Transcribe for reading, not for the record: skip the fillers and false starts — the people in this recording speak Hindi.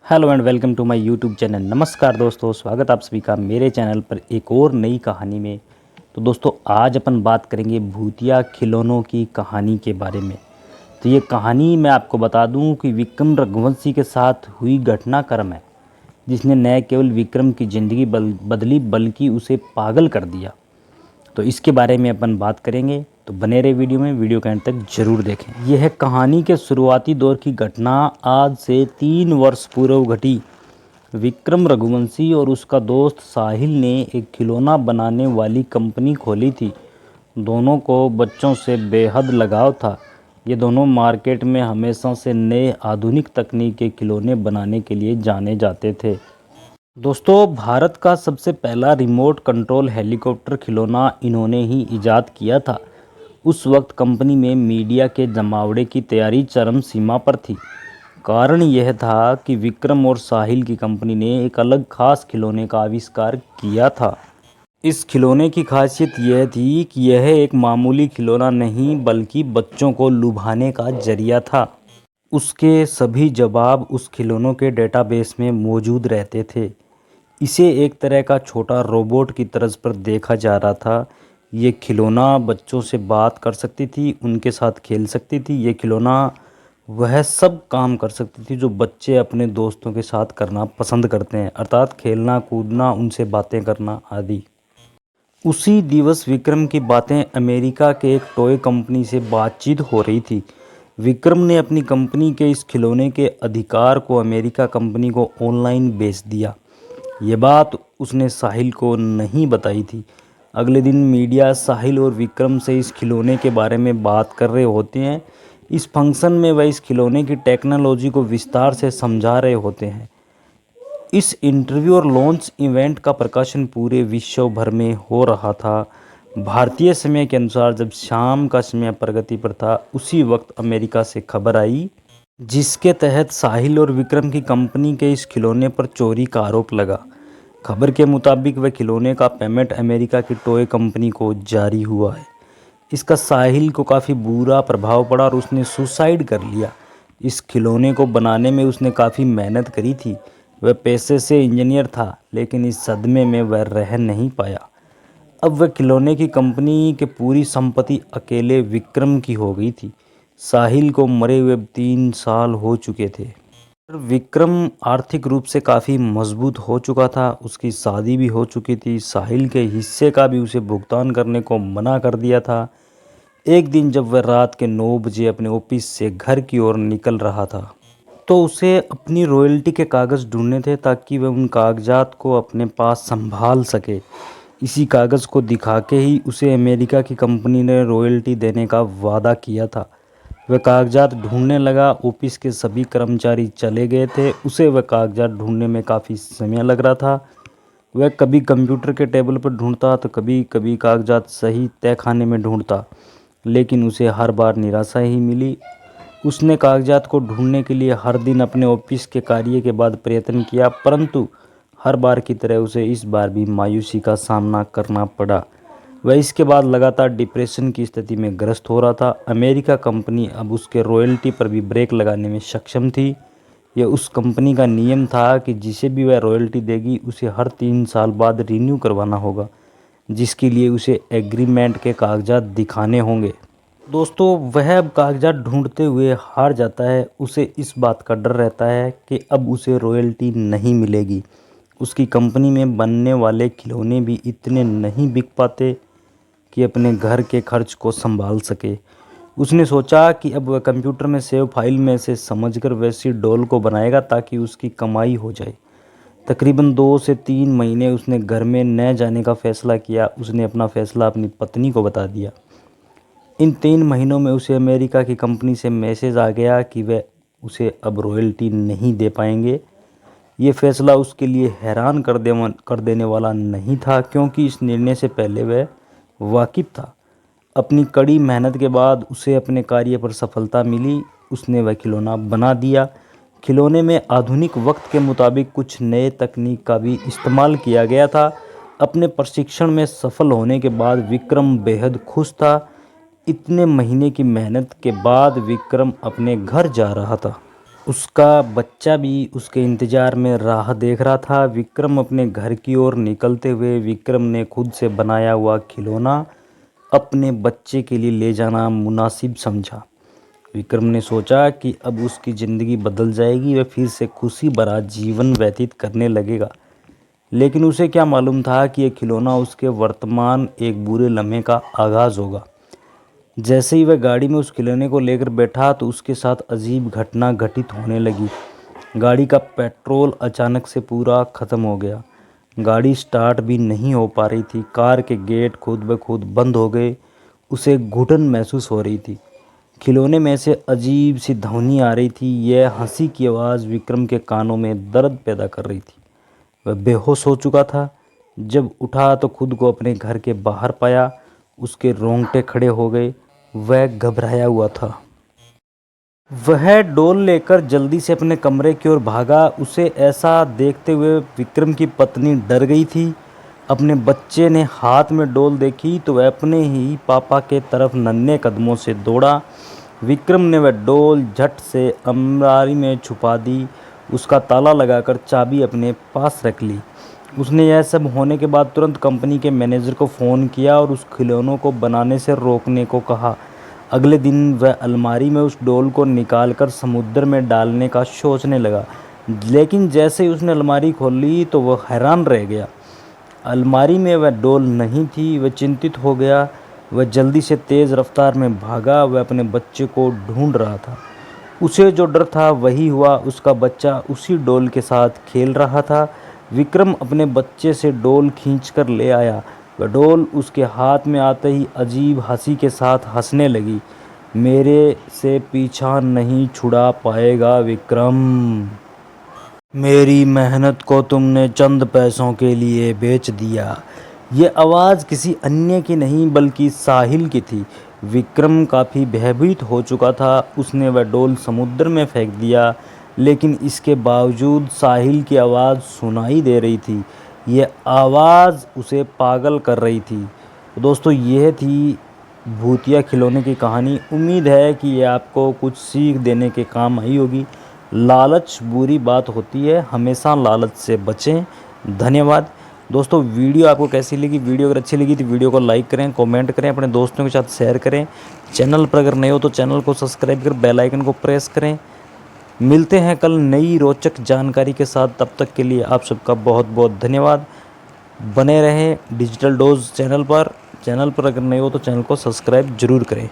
Hello and welcome to my YouTube channel. नमस्कार दोस्तों, स्वागत आप सभी का मेरे चैनल पर एक और नई कहानी में। तो दोस्तों, आज अपन बात करेंगे भूतिया खिलौनों की कहानी के बारे में। तो ये कहानी मैं आपको बता दूं कि विक्रम रघुवंशी के साथ हुई घटनाक्रम है, जिसने न केवल विक्रम की ज़िंदगी बदली बल्कि उसे पागल कर दिया। तो इसके बारे में अपन बात करेंगे, तो बने रहे वीडियो में, वीडियो के अंत तक जरूर देखें। यह कहानी के शुरुआती दौर की घटना आज से 3 वर्ष पूर्व घटी। विक्रम रघुवंशी और उसका दोस्त साहिल ने एक खिलौना बनाने वाली कंपनी खोली थी। दोनों को बच्चों से बेहद लगाव था। ये दोनों मार्केट में हमेशा से नए आधुनिक तकनीक के खिलौने बनाने के लिए जाने जाते थे। दोस्तों, भारत का सबसे पहला रिमोट कंट्रोल हेलीकॉप्टर खिलौना इन्होंने ही इजाद किया था। उस वक्त कंपनी में मीडिया के जमावड़े की तैयारी चरम सीमा पर थी। कारण यह था कि विक्रम और साहिल की कंपनी ने एक अलग खास खिलौने का आविष्कार किया था। इस खिलौने की खासियत यह थी कि यह एक मामूली खिलौना नहीं बल्कि बच्चों को लुभाने का जरिया था। उसके सभी जवाब उस खिलौनों के डेटाबेस में मौजूद रहते थे। इसे एक तरह का छोटा रोबोट की तर्ज पर देखा जा रहा था। ये खिलौना बच्चों से बात कर सकती थी, उनके साथ खेल सकती थी। ये खिलौना वह सब काम कर सकती थी जो बच्चे अपने दोस्तों के साथ करना पसंद करते हैं, अर्थात खेलना, कूदना, उनसे बातें करना आदि। उसी दिवस विक्रम की बातें अमेरिका के एक टॉय कंपनी से बातचीत हो रही थी। विक्रम ने अपनी कंपनी के इस खिलौने के अधिकार को अमेरिका कंपनी को ऑनलाइन बेच दिया। ये बात उसने साहिल को नहीं बताई थी। अगले दिन मीडिया साहिल और विक्रम से इस खिलौने के बारे में बात कर रहे होते हैं। इस फंक्शन में वह इस खिलौने की टेक्नोलॉजी को विस्तार से समझा रहे होते हैं। इस इंटरव्यू और लॉन्च इवेंट का प्रकाशन पूरे विश्व भर में हो रहा था। भारतीय समय के अनुसार जब शाम का समय प्रगति पर था, उसी वक्त अमेरिका से खबर आई, जिसके तहत साहिल और विक्रम की कंपनी के इस खिलौने पर चोरी का आरोप लगा। खबर के मुताबिक वह खिलौने का पेमेंट अमेरिका की टॉय कंपनी को जारी हुआ है। इसका साहिल को काफ़ी बुरा प्रभाव पड़ा और उसने सुसाइड कर लिया। इस खिलौने को बनाने में उसने काफ़ी मेहनत करी थी। वह पेशे से इंजीनियर था, लेकिन इस सदमे में वह रह नहीं पाया। अब वह खिलौने की कंपनी की पूरी संपत्ति अकेले विक्रम की हो गई थी। साहिल को मरे हुए 3 साल हो चुके थे। विक्रम आर्थिक रूप से काफ़ी मजबूत हो चुका था। उसकी शादी भी हो चुकी थी। साहिल के हिस्से का भी उसे भुगतान करने को मना कर दिया था। एक दिन जब वह रात के 9 बजे अपने ऑफिस से घर की ओर निकल रहा था, तो उसे अपनी रॉयल्टी के कागज़ ढूंढने थे ताकि वह उन कागजात को अपने पास संभाल सके। इसी कागज़ को दिखा के ही उसे अमेरिका की कंपनी ने रॉयल्टी देने का वादा किया था। वह कागजात ढूंढने लगा। ऑफिस के सभी कर्मचारी चले गए थे। उसे वह कागजात ढूंढने में काफ़ी समय लग रहा था। वह कभी कंप्यूटर के टेबल पर ढूंढता तो कभी कभी कागजात सही तहखाने में ढूंढता, लेकिन उसे हर बार निराशा ही मिली। उसने कागजात को ढूंढने के लिए हर दिन अपने ऑफिस के कार्य के बाद प्रयत्न किया, परंतु हर बार की तरह उसे इस बार भी मायूसी का सामना करना पड़ा। वह इसके बाद लगातार डिप्रेशन की स्थिति में ग्रस्त हो रहा था। अमेरिका कंपनी अब उसके रॉयल्टी पर भी ब्रेक लगाने में सक्षम थी। यह उस कंपनी का नियम था कि जिसे भी वह रॉयल्टी देगी उसे हर 3 साल बाद रिन्यू करवाना होगा, जिसके लिए उसे एग्रीमेंट के कागजात दिखाने होंगे। दोस्तों, वह अब कागजात ढूंढते हुए हार जाता है। उसे इस बात का डर रहता है कि अब उसे रॉयल्टी नहीं मिलेगी। उसकी कंपनी में बनने वाले खिलौने भी इतने नहीं बिक पाते कि अपने घर के खर्च को संभाल सके। उसने सोचा कि अब वह कंप्यूटर में सेव फाइल में से समझकर वैसी डॉल को बनाएगा ताकि उसकी कमाई हो जाए। तकरीबन 2 से 3 महीने उसने घर में न जाने का फैसला किया। उसने अपना फैसला अपनी पत्नी को बता दिया। इन 3 महीनों में उसे अमेरिका की कंपनी से मैसेज आ गया कि वह उसे अब रॉयल्टी नहीं दे पाएंगे। ये फैसला उसके लिए हैरान कर देने वाला नहीं था, क्योंकि इस निर्णय से पहले वह वाकिफ था। अपनी कड़ी मेहनत के बाद उसे अपने कार्य पर सफलता मिली। उसने वह खिलौना बना दिया। खिलौने में आधुनिक वक्त के मुताबिक कुछ नए तकनीक का भी इस्तेमाल किया गया था। अपने प्रशिक्षण में सफल होने के बाद विक्रम बेहद खुश था। इतने महीने की मेहनत के बाद विक्रम अपने घर जा रहा था। उसका बच्चा भी उसके इंतज़ार में राह देख रहा था। विक्रम अपने घर की ओर निकलते हुए विक्रम ने खुद से बनाया हुआ खिलौना अपने बच्चे के लिए ले जाना मुनासिब समझा। विक्रम ने सोचा कि अब उसकी ज़िंदगी बदल जाएगी, वह फिर से खुशी भरा जीवन व्यतीत करने लगेगा। लेकिन उसे क्या मालूम था कि यह खिलौना उसके वर्तमान एक बुरे लम्हे का आगाज़ होगा। जैसे ही वह गाड़ी में उस खिलौने को लेकर बैठा तो उसके साथ अजीब घटना घटित होने लगी। गाड़ी का पेट्रोल अचानक से पूरा ख़त्म हो गया। गाड़ी स्टार्ट भी नहीं हो पा रही थी। कार के गेट खुद ब खुद बंद हो गए। उसे घुटन महसूस हो रही थी। खिलौने में से अजीब सी ध्वनि आ रही थी। यह हंसी की आवाज़ विक्रम के कानों में दर्द पैदा कर रही थी। वह बेहोश हो चुका था। जब उठा तो खुद को अपने घर के बाहर पाया। उसके रोंगटे खड़े हो गए। वह घबराया हुआ था। वह डोल लेकर जल्दी से अपने कमरे की ओर भागा। उसे ऐसा देखते हुए विक्रम की पत्नी डर गई थी। अपने बच्चे ने हाथ में डोल देखी तो वह अपने ही पापा के तरफ नन्हे कदमों से दौड़ा। विक्रम ने वह डोल झट से अलमारी में छुपा दी। उसका ताला लगाकर चाबी अपने पास रख ली। उसने यह सब होने के बाद तुरंत कंपनी के मैनेजर को फ़ोन किया और उस खिलौनों को बनाने से रोकने को कहा। अगले दिन वह अलमारी में उस डोल को निकालकर समुद्र में डालने का सोचने लगा। लेकिन जैसे ही उसने अलमारी खोली तो वह हैरान रह गया। अलमारी में वह डोल नहीं थी। वह चिंतित हो गया। वह जल्दी से तेज़ रफ्तार में भागा। वह अपने बच्चे को ढूंढ रहा था। उसे जो डर था वही हुआ। उसका बच्चा उसी डोल के साथ खेल रहा था। विक्रम अपने बच्चे से डोल खींचकर ले आया। वह डोल उसके हाथ में आते ही अजीब हंसी के साथ हंसने लगी। मेरे से पीछा नहीं छुड़ा पाएगा विक्रम। मेरी मेहनत को तुमने चंद पैसों के लिए बेच दिया। ये आवाज़ किसी अन्य की नहीं बल्कि साहिल की थी। विक्रम काफ़ी भयभीत हो चुका था। उसने वह डोल समुद्र में फेंक दिया। लेकिन इसके बावजूद साहिल की आवाज़ सुनाई दे रही थी। ये आवाज़ उसे पागल कर रही थी। तो दोस्तों यह थी भूतिया खिलौने की कहानी। उम्मीद है कि ये आपको कुछ सीख देने के काम आई होगी। लालच बुरी बात होती है, हमेशा लालच से बचें। धन्यवाद। दोस्तों वीडियो आपको कैसी लगी? वीडियो अगर अच्छी लगी तो वीडियो को लाइक करें, कमेंट करें, अपने दोस्तों के साथ शेयर करें। चैनल पर अगर नए हो तो चैनल को सब्सक्राइब कर बेल आइकन को प्रेस करें। मिलते हैं कल नई रोचक जानकारी के साथ। तब तक के लिए आप सबका बहुत बहुत धन्यवाद। बने रहें डिजिटल डोज चैनल पर। चैनल पर अगर नए हो तो चैनल को सब्सक्राइब ज़रूर करें।